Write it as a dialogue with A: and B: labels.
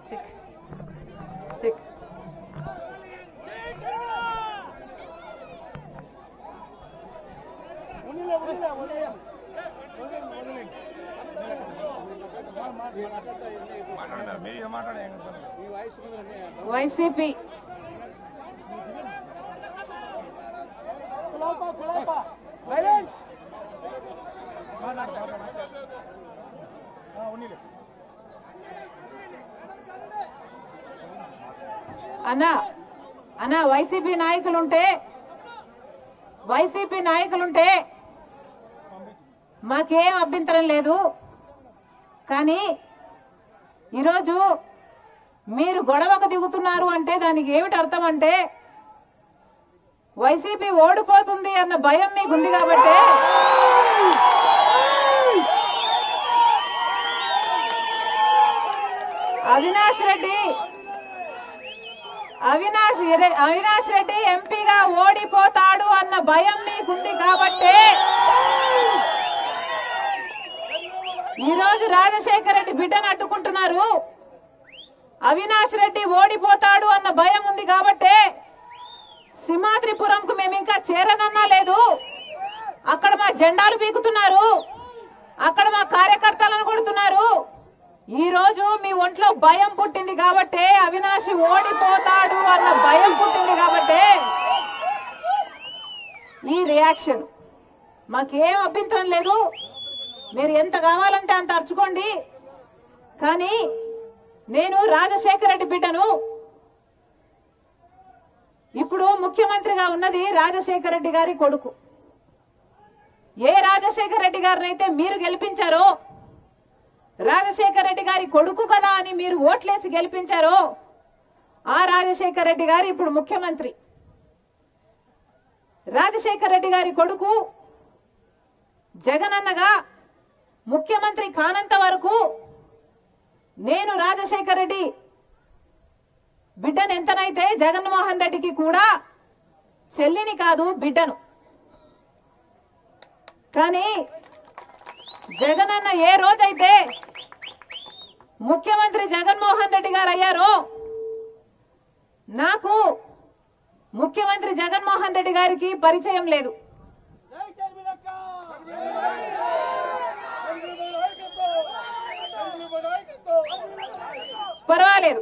A: Check check YCP అన్నా YCP నాయకులుంటే మాకేం అభ్యంతరం లేదు. కానీ ఈరోజు మీరు గొడవకు దిగుతున్నారు అంటే దానికి ఏమిటి అర్థం అంటే వైసీపీ ఓడిపోతుంది అన్న భయం మీకుంది కాబట్టి అవినాష్ రెడ్డి ఎంపీగా ఓడిపోతాడు అన్న భయం మీకుంది కాబట్టి ఈరోజు రాజశేఖర రెడ్డి బిడ్డను అడ్డుకుంటున్నారు. అవినాష్ రెడ్డి ఓడిపోతాడు అన్న భయం ఉంది కాబట్టి సింహాద్రిపురంకు మేము ఇంకా చేరనన్నా లేదు. అక్కడ మా జెండాలు పీకుతున్నారు, అక్కడ మా కార్యకర్తలను కొడుతున్నారు. ఈ రోజు మీ ఒంట్లో భయం పుట్టింది కాబట్టి అవినాష్ ఓడిపోతాడు అన్న భయం పుట్టింది కాబట్టి ఈ రియాక్షన్. మాకేం అభ్యంతరం లేదు, మీరు ఎంత కావాలంటే అంత అర్చుకోండి. కానీ నేను రాజశేఖర రెడ్డి బిడ్డను. ఇప్పుడు ముఖ్యమంత్రిగా ఉన్నది రాజశేఖర రెడ్డి గారి కొడుకు. ఏ రాజశేఖర రెడ్డి గారినైతే మీరు గెలిపించారో, రాజశేఖర రెడ్డి గారి కొడుకు కదా అని మీరు ఓట్లేసి గెలిపించారో ఆ రాజశేఖర రెడ్డి గారు ఇప్పుడు ముఖ్యమంత్రి. రాజశేఖర రెడ్డి గారి కొడుకు జగనన్నగా ముఖ్యమంత్రి కానంత వరకు నేను రాజశేఖర రెడ్డి బిడ్డను ఎంతనైతే జగన్మోహన్ రెడ్డికి కూడా చెల్లిని కాదు బిడ్డను. కానీ జగనన్న ఏ రోజైతే ముఖ్యమంత్రి జగన్మోహన్ రెడ్డి గారు అయ్యారో నాకు ముఖ్యమంత్రి జగన్మోహన్ రెడ్డి గారికి పరిచయం లేదు. పర్వాలేదు.